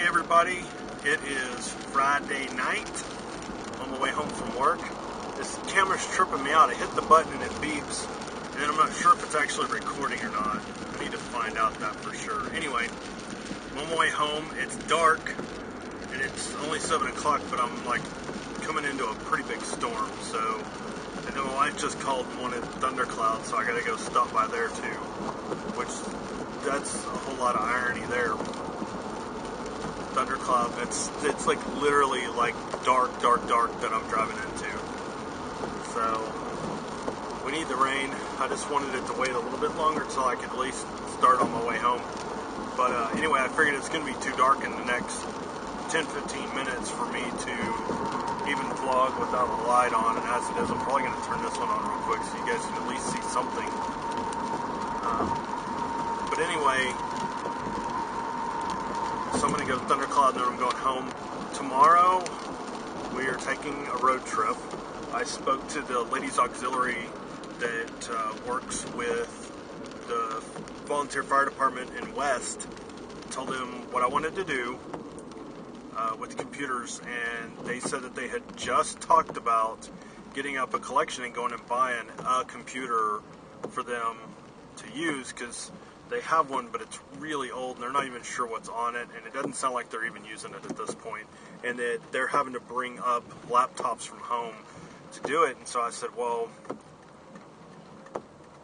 Hey everybody, it is Friday night on my way home from work. This camera's tripping me out. I hit the button and it beeps, and I'm not sure if it's actually recording or not. I need to find out that for sure. Anyway, I'm on my way home. It's dark, and it's only 7 o'clock, but I'm like coming into a pretty big storm. So, and then my wife just called and wanted thunderclouds, so I gotta go stop by there too, which that's a whole lot of irony there. Thundercloud, it's like literally like dark that I'm driving into. So we need the rain. I just wanted it to wait a little bit longer until I could at least start on my way home. But anyway, I figured it's going to be too dark in the next 10-15 minutes for me to even vlog without a light on, and as it is, I'm probably going to turn this one on real quick so you guys can at least see something. But anyway, so I'm going to go to Thundercloud and then I'm going home. Tomorrow, we are taking a road trip. I spoke to the ladies auxiliary that works with the volunteer fire department in West. Told them what I wanted to do with the computers, and they said that they had just talked about getting up a collection and going and buying a computer for them to use, because they have one, but it's really old, and they're not even sure what's on it, and it doesn't sound like they're even using it at this point, and that they're having to bring up laptops from home to do it. And so I said, well,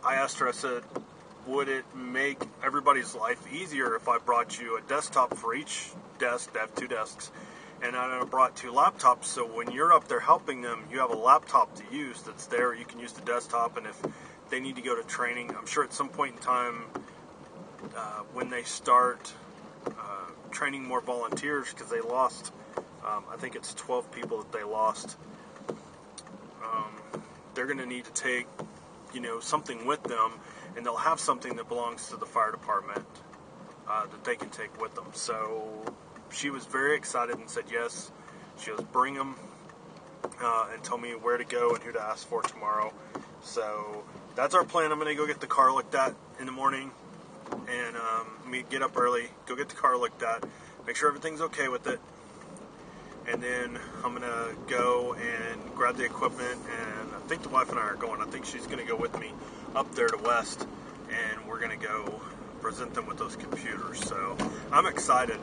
I asked her, I said, would it make everybody's life easier if I brought you a desktop for each desk? They have 2 desks, and I brought 2 laptops, so when you're up there helping them, you have a laptop to use that's there. You can use the desktop, and if they need to go to training, I'm sure at some point in time, when they start training more volunteers, because they lost, I think it's 12 people that they lost, they're going to need to take, something with them, and they'll have something that belongs to the fire department that they can take with them. So she was very excited and said yes. She goes, bring them, and tell me where to go and who to ask for tomorrow. So that's our plan. I'm going to go get the car looked at in the morning, and get up early, go get the car looked at, make sure everything's okay with it, and then I'm going to go and grab the equipment, and I think the wife and I are going. I think she's going to go with me up there to West, and we're going to go present them with those computers. So I'm excited.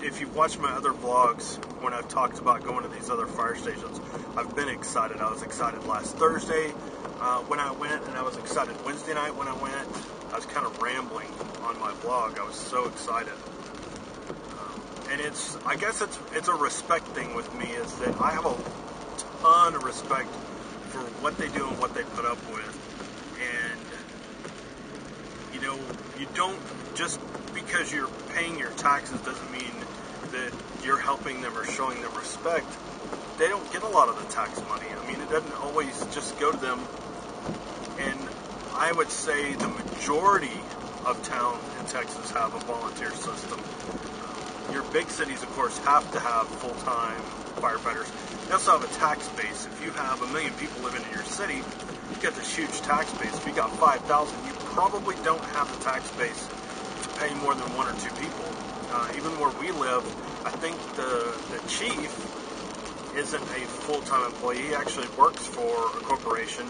If you've watched my other vlogs when I've talked about going to these other fire stations, I've been excited. I was excited last Thursday when I went, and I was excited Wednesday night when I went. I was kind of rambling on my vlog. I was so excited. And I guess it's a respect thing with me, is that I have a ton of respect for what they do and what they put up with. And, you don't, just because you're paying your taxes doesn't mean that you're helping them or showing them respect. They don't get a lot of the tax money. I mean, it doesn't always just go to them. And I would say the majority of towns in Texas have a volunteer system. Your big cities, of course, have to have full-time firefighters. They also have a tax base. If you have 1 million people living in your city, you've got this huge tax base. If you got 5,000, you probably don't have the tax base to pay more than 1 or 2 people. Even where we live, I think the chief isn't a full-time employee. He actually works for a corporation.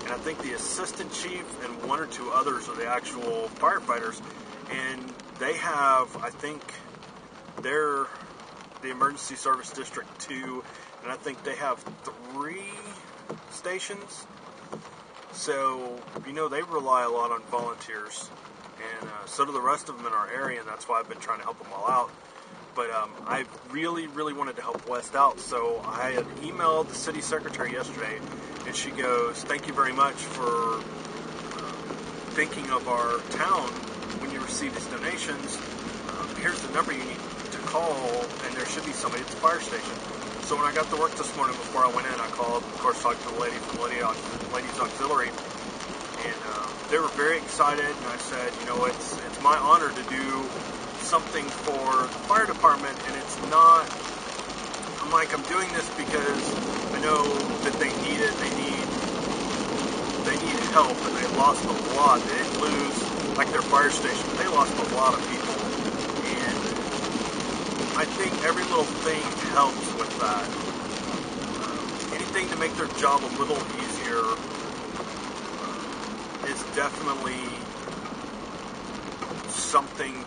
And I think the assistant chief and 1 or 2 others are the actual firefighters. And they have, I think, they're the Emergency Service District 2, and I think they have 3 stations. So, they rely a lot on volunteers. And so do the rest of them in our area, and that's why I've been trying to help them all out. But I really, really wanted to help West out, so I had emailed the city secretary yesterday, and she goes, thank you very much for thinking of our town when you receive these donations. Here's the number you need to call, and there should be somebody at the fire station. So when I got to work this morning, before I went in, I called, of course, talked to the lady from Ladies Auxiliary, and they were very excited, and I said, it's my honor to do something for the fire department, and it's not, I'm doing this because I know that they need it, they need help, and they lost a lot. They didn't lose, like their fire station, they lost a lot of people, and little thing helps with that. Anything to make their job a little easier is definitely something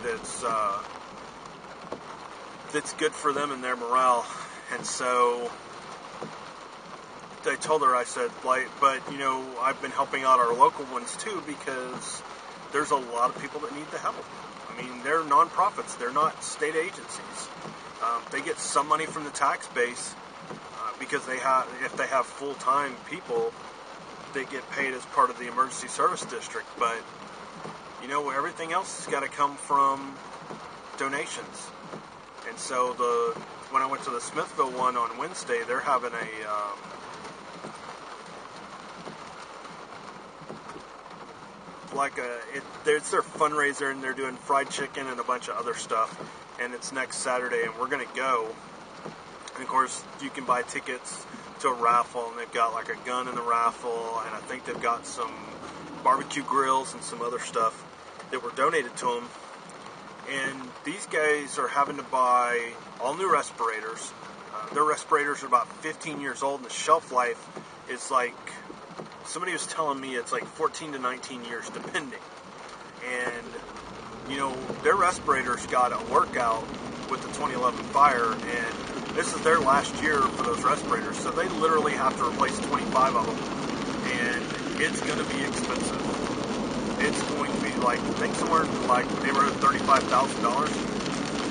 that's good for them and their morale. And so I told her, I said, like, but you know, I've been helping out our local ones too, because there's a lot of people that need the help. I mean, they're nonprofits, they're not state agencies. They get some money from the tax base because if they have full-time people, they get paid as part of the emergency service district. But you know, everything else has got to come from donations. And so when I went to the Smithville one on Wednesday, they're having it's their fundraiser, and they're doing fried chicken and a bunch of other stuff, and it's next Saturday, and we're going to go. And of course, you can buy tickets to a raffle, and they've got like a gun in the raffle, and I think they've got some barbecue grills and some other stuff that were donated to them. And these guys are having to buy all new respirators. Their respirators are about 15 years old, and the shelf life is like, somebody was telling me it's like 14 to 19 years depending. And, you know, their respirators got a workout with the 2011 fire, and this is their last year for those respirators. So they literally have to replace 25 of them, and it's going to be expensive. It's going to be like, I think somewhere in like neighborhood of $35,000.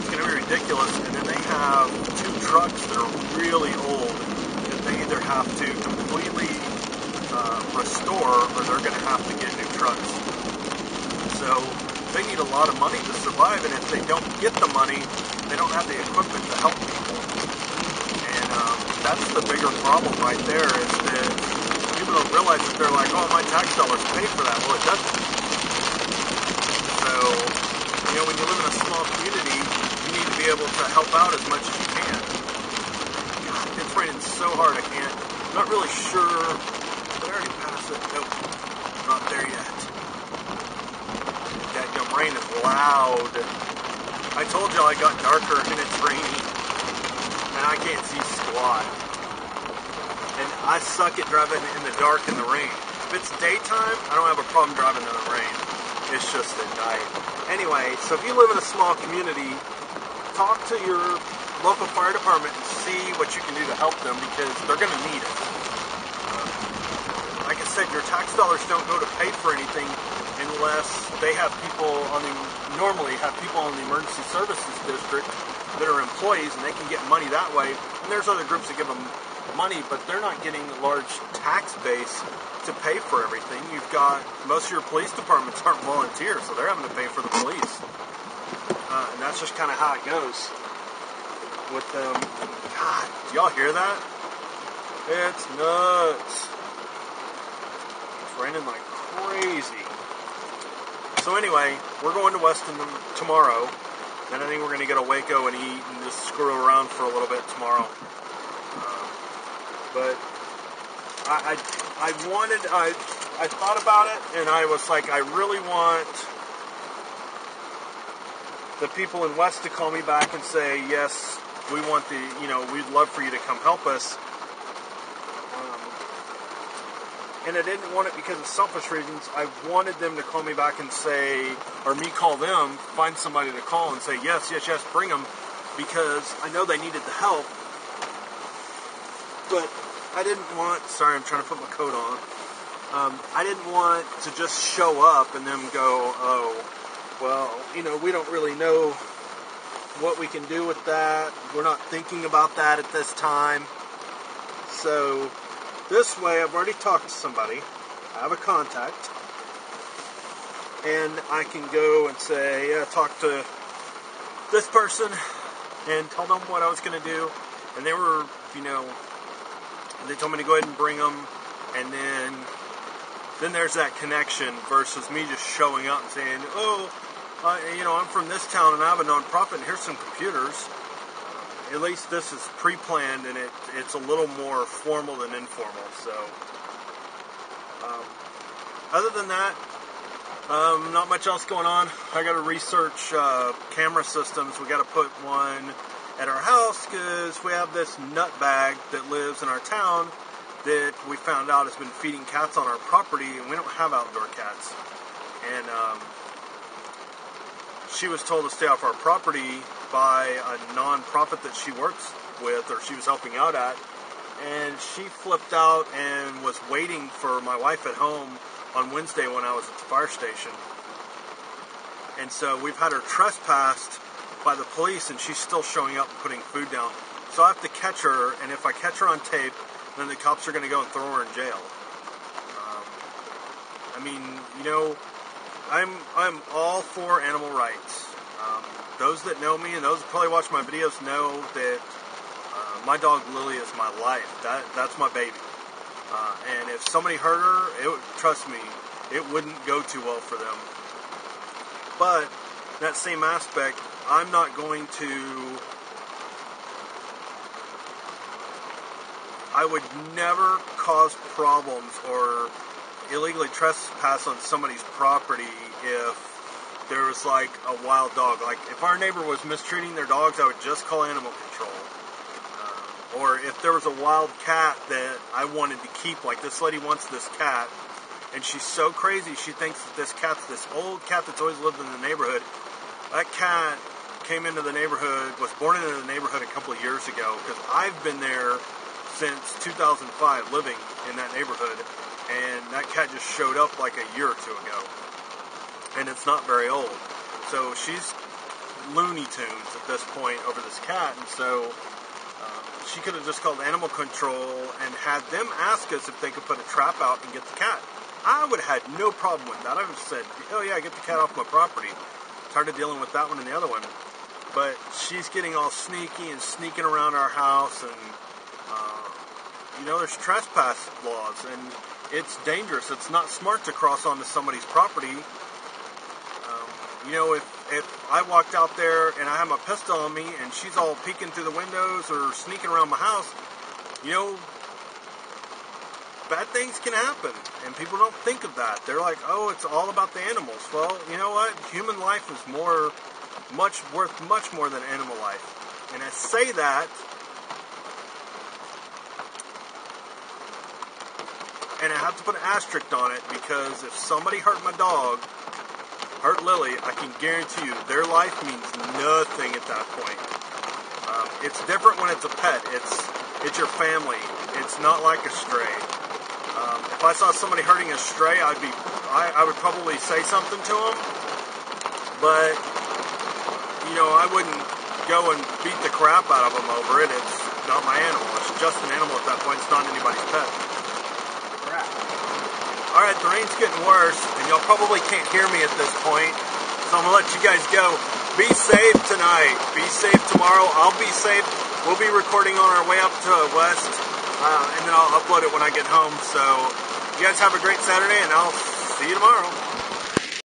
It's going to be ridiculous. And then they have 2 trucks that are really old that they either have to completely restore, or they're going to have to get new trucks. So they need a lot of money to survive, and if they don't get the money, they don't have the equipment to help people. And that's the bigger problem right there, is that people don't realize that they're like, oh, my tax dollars pay for that. Well, it doesn't. So, you know, when you live in a small community, you need to be able to help out as much as you can. God, it's raining so hard I can't. I'm not really sure. Did I already pass it? Nope. I'm not there yet. That gum rain is loud. I told y'all I got darker and it's rainy. And I can't see squat. And I suck at driving in the dark in the rain. If it's daytime, I don't have a problem driving in the rain. It's just at night. Anyway, so if you live in a small community, talk to your local fire department and see what you can do to help them, because they're going to need it. Like I said, your tax dollars don't go to pay for anything unless they have normally have people in the emergency services district that are employees, and they can get money that way. And there's other groups that give them money, but they're not getting a large tax base to pay for everything. You've got, most of your police departments aren't volunteers, so they're having to pay for the police. And that's just kind of how it goes with them. God, do y'all hear that? It's nuts. It's raining like crazy. So anyway, we're going to Weston tomorrow. Then I think we're going to get a Waco and eat and just screw around for a little bit tomorrow. But I thought about it, and I was like, I really want the people in West to call me back and say, yes, we want we'd love for you to come help us. And I didn't want it because of selfish reasons. I wanted them to call me back and say, or me call them, find somebody to call and say, yes, bring them, because I know they needed the help. But I didn't want, sorry, I'm trying to put my coat on. I didn't want to just show up and them go, oh, well, we don't really know what we can do with that. We're not thinking about that at this time. So this way, I've already talked to somebody. I have a contact. And I can go and say, yeah, talk to this person and tell them what I was going to do. And they were, they told me to go ahead and bring them. And then there's that connection versus me just showing up and saying, oh, I'm from this town and I have a nonprofit and here's some computers. At least this is pre-planned, and it's a little more formal than informal. So, other than that, not much else going on. I got to research camera systems. We got to put one at our house because we have this nutbag that lives in our town that we found out has been feeding cats on our property, and we don't have outdoor cats. And she was told to stay off our property by a non-profit that she works with, or she was helping out at, and she flipped out and was waiting for my wife at home on Wednesday when I was at the fire station. And so we've had her trespassed by the police, and she's still showing up and putting food down. So I have to catch her, and if I catch her on tape, then the cops are going to go and throw her in jail. I mean, you know, I'm all for animal rights. Those that know me and those that probably watch my videos know that my dog Lily is my life. That's my baby. And if somebody hurt her, trust me, it wouldn't go too well for them. But in that same aspect, I'm not going to... I would never cause problems or illegally trespass on somebody's property if there was like a wild dog. Like if our neighbor was mistreating their dogs, I would just call animal control. Or if there was a wild cat that I wanted to keep, like this lady wants this cat, and she's so crazy, she thinks that this cat's this old cat that's always lived in the neighborhood. That cat came into the neighborhood, was born into the neighborhood a couple of years ago, because I've been there since 2005 living in that neighborhood, and that cat just showed up like a year or two ago, and it's not very old. So she's Looney Tunes at this point over this cat, and so she could have just called animal control and had them ask us if they could put a trap out and get the cat. I would have had no problem with that. I would have said, oh yeah, get the cat off my property. Tired of dealing with that one and the other one. But she's getting all sneaky and sneaking around our house, and you know, there's trespass laws, and it's dangerous. It's not smart to cross onto somebody's property. You know, if I walked out there and I have my pistol on me and she's all peeking through the windows or sneaking around my house, you know, bad things can happen. And people don't think of that. They're like, oh, it's all about the animals. Well, you know what? Human life is worth much more than animal life. And I say that, and I have to put an asterisk on it, because if somebody hurt my dog, hurt Lily, I can guarantee you their life means nothing at that point. It's different when it's a pet. It's your family. It's not like a stray. If I saw somebody hurting a stray, I would probably say something to them. But you know, I wouldn't go and beat the crap out of them over it. It's not my animal. It's just an animal at that point. It's not anybody's pet. Crap. Alright, the rain's getting worse, and y'all probably can't hear me at this point, so I'm going to let you guys go. Be safe tonight. Be safe tomorrow. I'll be safe. We'll be recording on our way up to West, and then I'll upload it when I get home. So, you guys have a great Saturday, and I'll see you tomorrow.